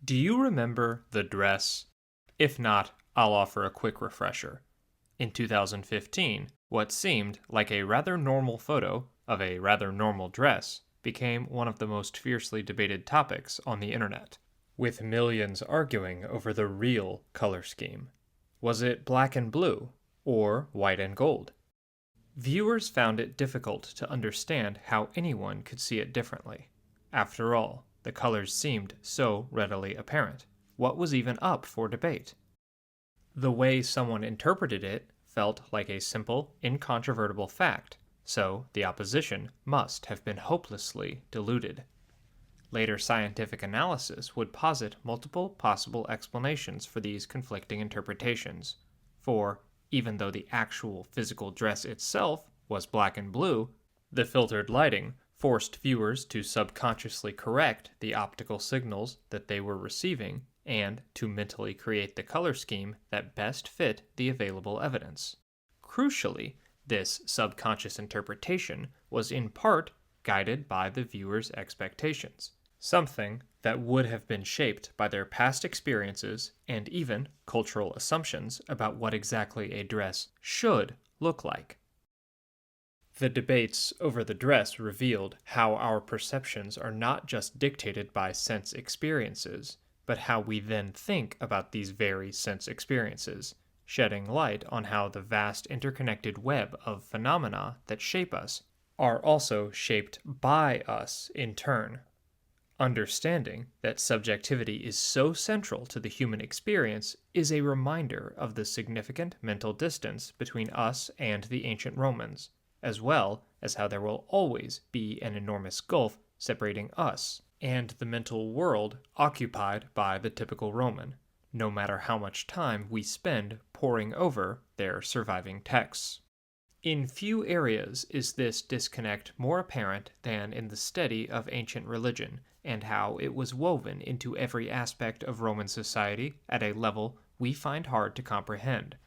Do you remember the dress? If not, I'll offer a quick refresher. In 2015, what seemed like a rather normal photo of a rather normal dress became one of the most fiercely debated topics on the internet, with millions arguing over the real color scheme. Was it black and blue, or white and gold? Viewers found it difficult to understand how anyone could see it differently. After all, the colors seemed so readily apparent. What was even up for debate? The way someone interpreted it felt like a simple, incontrovertible fact, so the opposition must have been hopelessly deluded. Later scientific analysis would posit multiple possible explanations for these conflicting interpretations. For, even though the actual physical dress itself was black and blue, the filtered lighting forced viewers to subconsciously correct the optical signals that they were receiving and to mentally create the color scheme that best fit the available evidence. Crucially, this subconscious interpretation was in part guided by the viewer's expectations, something that would have been shaped by their past experiences and even cultural assumptions about what exactly a dress should look like. The debates over the dress revealed how our perceptions are not just dictated by sense experiences, but how we then think about these very sense experiences, shedding light on how the vast interconnected web of phenomena that shape us are also shaped by us in turn. Understanding that subjectivity is so central to the human experience is a reminder of the significant mental distance between us and the ancient Romans, as well as how there will always be an enormous gulf separating us and the mental world occupied by the typical Roman, no matter how much time we spend poring over their surviving texts. In few areas is this disconnect more apparent than in the study of ancient religion and how it was woven into every aspect of Roman society at a level we find hard to comprehend.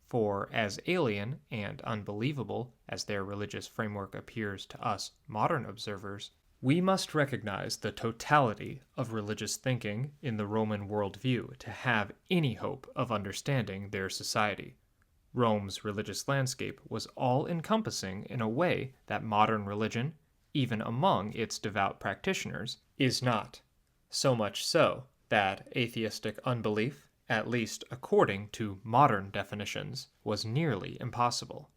For as alien and unbelievable as their religious framework appears to us modern observers, we must recognize the totality of religious thinking in the Roman worldview to have any hope of understanding their society. Rome's religious landscape was all-encompassing in a way that modern religion, even among its devout practitioners, is not. So much so that atheistic unbelief, at least according to modern definitions, was nearly impossible.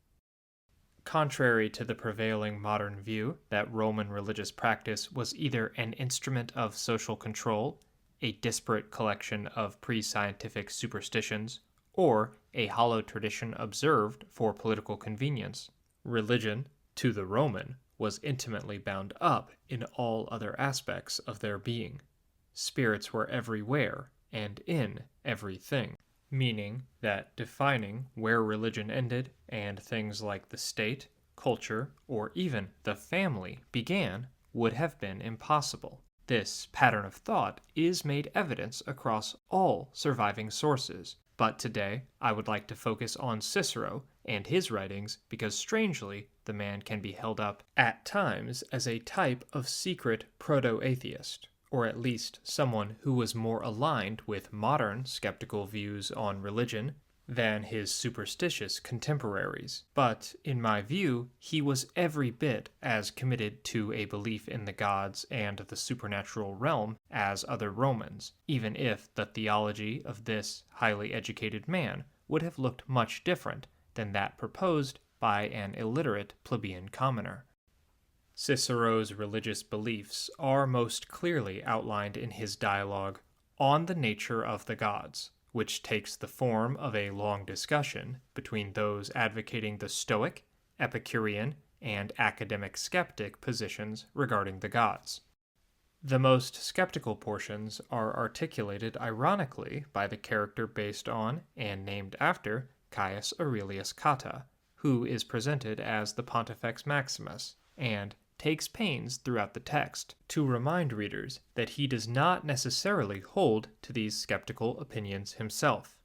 Contrary to the prevailing modern view that Roman religious practice was either an instrument of social control, a disparate collection of pre-scientific superstitions, or a hollow tradition observed for political convenience, religion, to the Roman, was intimately bound up in all other aspects of their being. Spirits were everywhere and in everything, meaning that defining where religion ended and things like the state, culture, or even the family began would have been impossible. This pattern of thought is made evident across all surviving sources, but today I would like to focus on Cicero and his writings because strangely the man can be held up at times as a type of secret proto-atheist, or at least someone who was more aligned with modern skeptical views on religion than his superstitious contemporaries. But, in my view, he was every bit as committed to a belief in the gods and the supernatural realm as other Romans, even if the theology of this highly educated man would have looked much different than that proposed by an illiterate plebeian commoner. Cicero's religious beliefs are most clearly outlined in his dialogue On the Nature of the Gods, which takes the form of a long discussion between those advocating the Stoic, Epicurean, and academic skeptic positions regarding the gods. The most skeptical portions are articulated ironically by the character based on and named after Caius Aurelius Cotta, who is presented as the Pontifex Maximus, and takes pains throughout the text to remind readers that he does not necessarily hold to these skeptical opinions himself.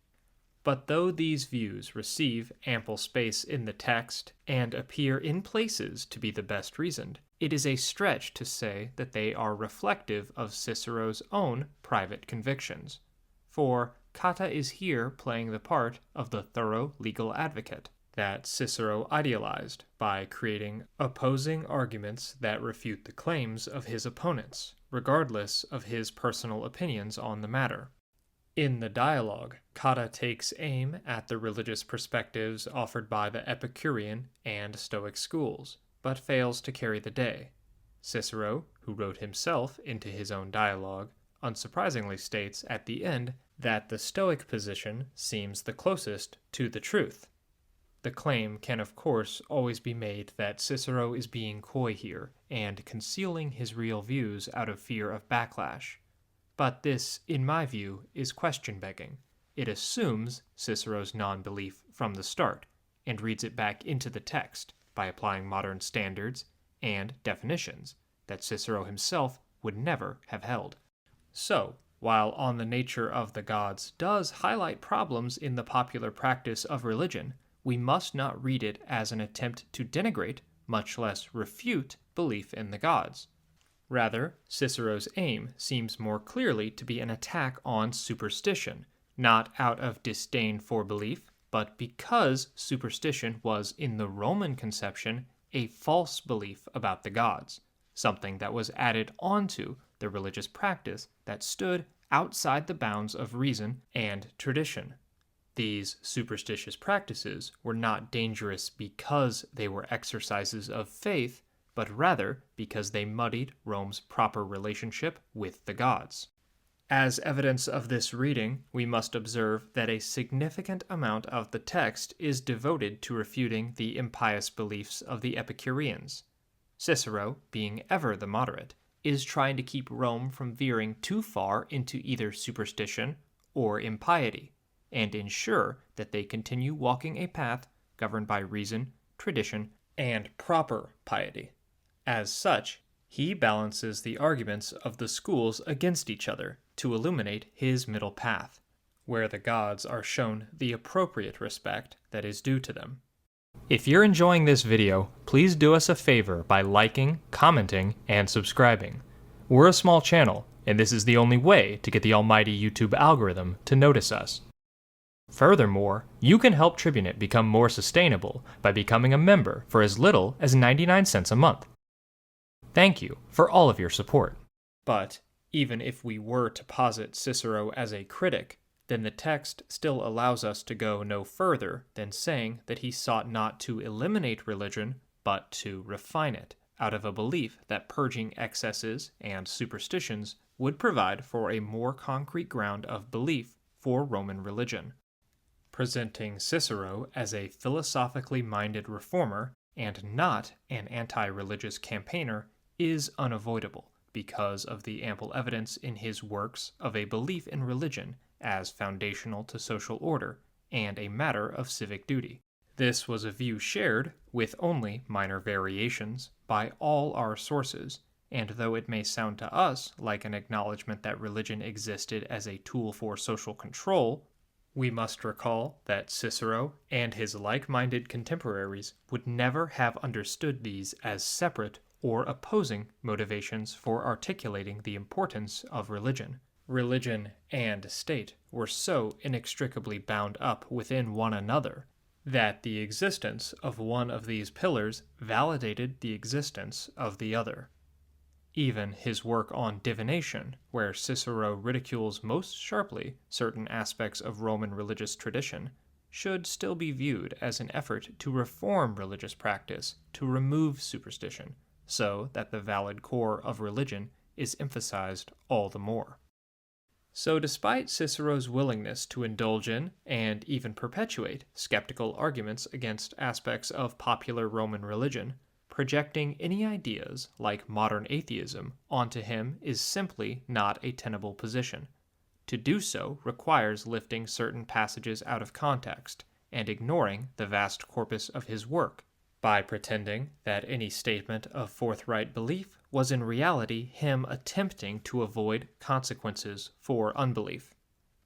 But though these views receive ample space in the text and appear in places to be the best reasoned, it is a stretch to say that they are reflective of Cicero's own private convictions. For Cotta is here playing the part of the thorough legal advocate that Cicero idealized by creating opposing arguments that refute the claims of his opponents, regardless of his personal opinions on the matter. In the dialogue, Cotta takes aim at the religious perspectives offered by the Epicurean and Stoic schools, but fails to carry the day. Cicero, who wrote himself into his own dialogue, unsurprisingly states at the end that the Stoic position seems the closest to the truth. The claim can of course always be made that Cicero is being coy here and concealing his real views out of fear of backlash. But this, in my view, is question-begging. It assumes Cicero's non-belief from the start and reads it back into the text by applying modern standards and definitions that Cicero himself would never have held. So, while On the Nature of the Gods does highlight problems in the popular practice of religion, we must not read it as an attempt to denigrate, much less refute, belief in the gods. Rather, Cicero's aim seems more clearly to be an attack on superstition, not out of disdain for belief, but because superstition was, in the Roman conception, a false belief about the gods, something that was added onto the religious practice that stood outside the bounds of reason and tradition. These superstitious practices were not dangerous because they were exercises of faith, but rather because they muddied Rome's proper relationship with the gods. As evidence of this reading, we must observe that a significant amount of the text is devoted to refuting the impious beliefs of the Epicureans. Cicero, being ever the moderate, is trying to keep Rome from veering too far into either superstition or impiety, and ensure that they continue walking a path governed by reason, tradition, and proper piety. As such, he balances the arguments of the schools against each other to illuminate his middle path, where the gods are shown the appropriate respect that is due to them. If you're enjoying this video, please do us a favor by liking, commenting, and subscribing. We're a small channel, and this is the only way to get the almighty YouTube algorithm to notice us. Furthermore, you can help Tribunate become more sustainable by becoming a member for as little as 99 cents a month. Thank you for all of your support. But even if we were to posit Cicero as a critic, then the text still allows us to go no further than saying that he sought not to eliminate religion, but to refine it, out of a belief that purging excesses and superstitions would provide for a more concrete ground of belief for Roman religion. Presenting Cicero as a philosophically minded reformer and not an anti-religious campaigner is unavoidable because of the ample evidence in his works of a belief in religion as foundational to social order and a matter of civic duty. This was a view shared, with only minor variations, by all our sources, and though it may sound to us like an acknowledgement that religion existed as a tool for social control, we must recall that Cicero and his like-minded contemporaries would never have understood these as separate or opposing motivations for articulating the importance of religion. Religion and state were so inextricably bound up within one another that the existence of one of these pillars validated the existence of the other. Even his work on Divination, where Cicero ridicules most sharply certain aspects of Roman religious tradition, should still be viewed as an effort to reform religious practice, to remove superstition, so that the valid core of religion is emphasized all the more. So despite Cicero's willingness to indulge in, and even perpetuate, skeptical arguments against aspects of popular Roman religion, projecting any ideas like modern atheism onto him is simply not a tenable position. To do so requires lifting certain passages out of context and ignoring the vast corpus of his work, by pretending that any statement of forthright belief was in reality him attempting to avoid consequences for unbelief.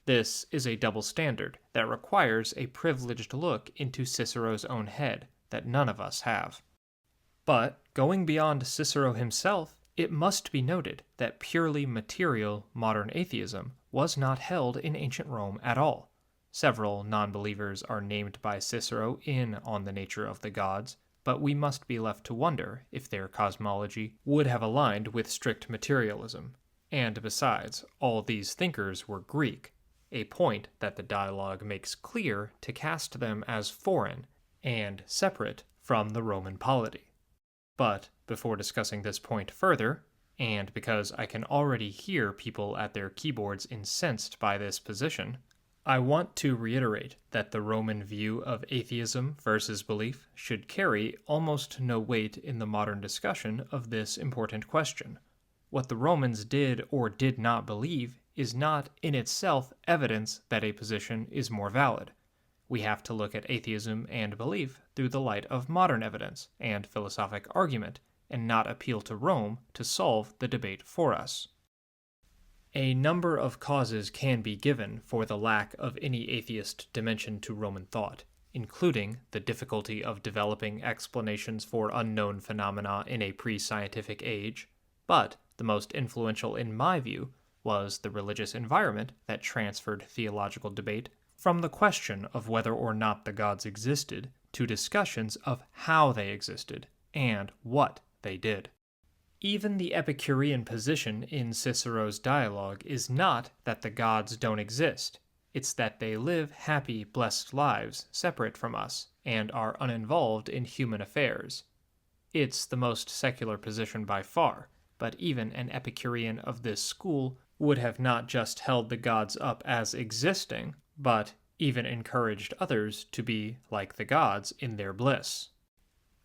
This is a double standard that requires a privileged look into Cicero's own head that none of us have. But, going beyond Cicero himself, it must be noted that purely material modern atheism was not held in ancient Rome at all. Several non-believers are named by Cicero in On the Nature of the Gods, but we must be left to wonder if their cosmology would have aligned with strict materialism. And besides, all these thinkers were Greek, a point that the dialogue makes clear to cast them as foreign and separate from the Roman polity. But before discussing this point further, and because I can already hear people at their keyboards incensed by this position, I want to reiterate that the Roman view of atheism versus belief should carry almost no weight in the modern discussion of this important question. What the Romans did or did not believe is not in itself evidence that a position is more valid. We have to look at atheism and belief through the light of modern evidence and philosophic argument, and not appeal to Rome to solve the debate for us. A number of causes can be given for the lack of any atheist dimension to Roman thought, including the difficulty of developing explanations for unknown phenomena in a pre-scientific age, but the most influential in my view was the religious environment that transferred theological debate from the question of whether or not the gods existed to discussions of how they existed and what they did. Even the Epicurean position in Cicero's dialogue is not that the gods don't exist, it's that they live happy, blessed lives separate from us and are uninvolved in human affairs. It's the most secular position by far, but even an Epicurean of this school would have not just held the gods up as existing, but even encouraged others to be like the gods in their bliss.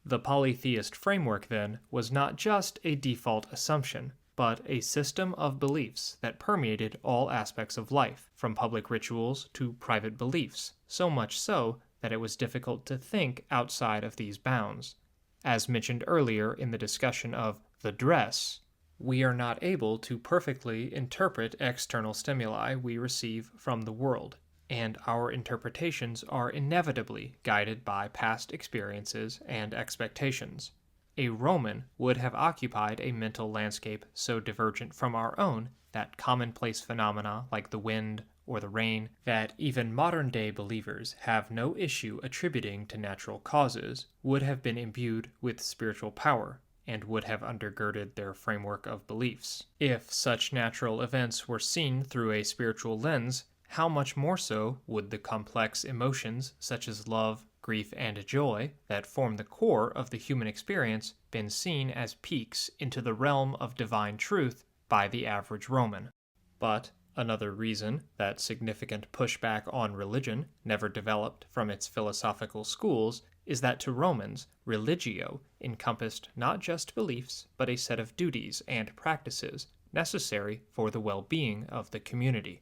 The polytheist framework, then, was not just a default assumption, but a system of beliefs that permeated all aspects of life, from public rituals to private beliefs, so much so that it was difficult to think outside of these bounds. As mentioned earlier in the discussion of the dress, we are not able to perfectly interpret external stimuli we receive from the world, and our interpretations are inevitably guided by past experiences and expectations. A Roman would have occupied a mental landscape so divergent from our own that commonplace phenomena like the wind or the rain that even modern-day believers have no issue attributing to natural causes would have been imbued with spiritual power and would have undergirded their framework of beliefs. If such natural events were seen through a spiritual lens, how much more so would the complex emotions such as love, grief, and joy that form the core of the human experience been seen as peaks into the realm of divine truth by the average Roman? But another reason that significant pushback on religion never developed from its philosophical schools is that to Romans, religio encompassed not just beliefs, but a set of duties and practices necessary for the well-being of the community.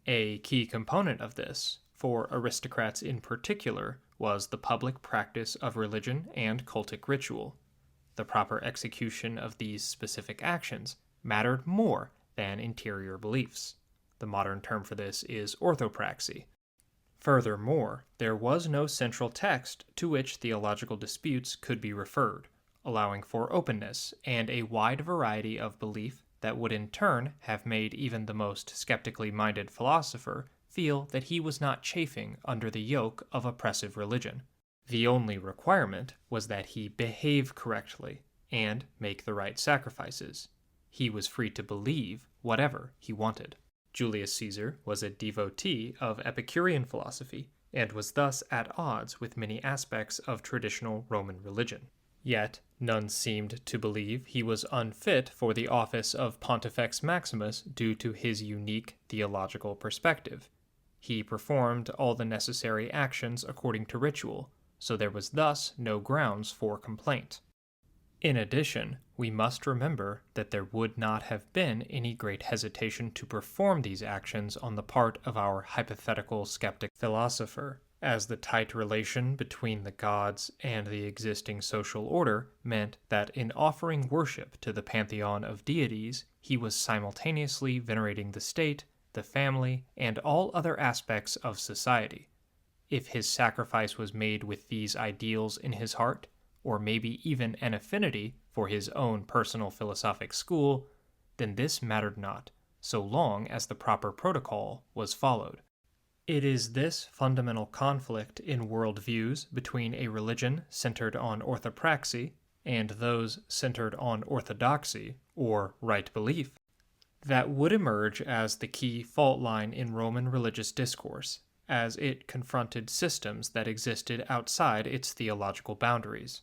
A key component of this, for aristocrats in particular, was the public practice of religion and cultic ritual. The proper execution of these specific actions mattered more than interior beliefs. The modern term for this is orthopraxy. Furthermore, there was no central text to which theological disputes could be referred, allowing for openness and a wide variety of belief that would in turn have made even the most skeptically minded philosopher feel that he was not chafing under the yoke of oppressive religion. The only requirement was that he behave correctly and make the right sacrifices. He was free to believe whatever he wanted. Julius Caesar was a devotee of Epicurean philosophy and was thus at odds with many aspects of traditional Roman religion. Yet, none seemed to believe he was unfit for the office of Pontifex Maximus due to his unique theological perspective. He performed all the necessary actions according to ritual, so there was thus no grounds for complaint. In addition, we must remember that there would not have been any great hesitation to perform these actions on the part of our hypothetical skeptic philosopher, as the tight relation between the gods and the existing social order meant that in offering worship to the pantheon of deities, he was simultaneously venerating the state, the family, and all other aspects of society. If his sacrifice was made with these ideals in his heart, or maybe even an affinity for his own personal philosophic school, then this mattered not, so long as the proper protocol was followed. It is this fundamental conflict in worldviews between a religion centered on orthopraxy and those centered on orthodoxy, or right belief, that would emerge as the key fault line in Roman religious discourse, as it confronted systems that existed outside its theological boundaries.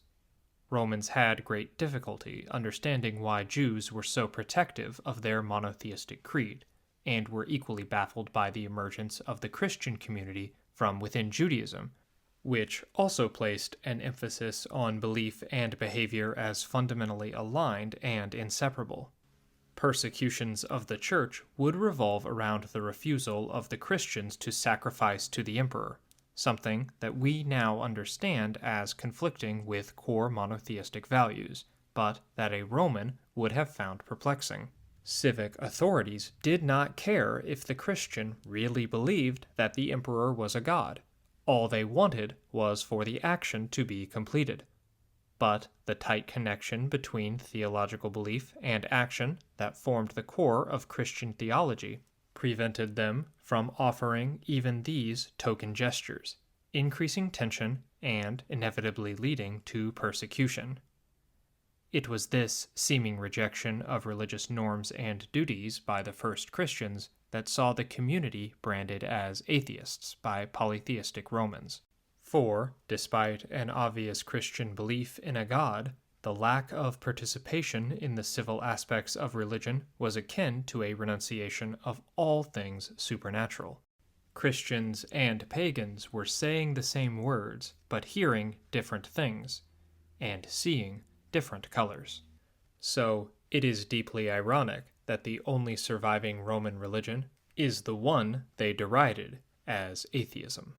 Romans had great difficulty understanding why Jews were so protective of their monotheistic creed, and were equally baffled by the emergence of the Christian community from within Judaism, which also placed an emphasis on belief and behavior as fundamentally aligned and inseparable. Persecutions of the church would revolve around the refusal of the Christians to sacrifice to the emperor, something that we now understand as conflicting with core monotheistic values, but that a Roman would have found perplexing. Civic authorities did not care if the Christian really believed that the emperor was a god. All they wanted was for the action to be completed. But the tight connection between theological belief and action that formed the core of Christian theology prevented them from offering even these token gestures, increasing tension and inevitably leading to persecution. It was this seeming rejection of religious norms and duties by the first Christians that saw the community branded as atheists by polytheistic Romans. For, despite an obvious Christian belief in a god, the lack of participation in the civil aspects of religion was akin to a renunciation of all things supernatural. Christians and pagans were saying the same words, but hearing different things, and seeing different colors. So, it is deeply ironic that the only surviving Roman religion is the one they derided as atheism.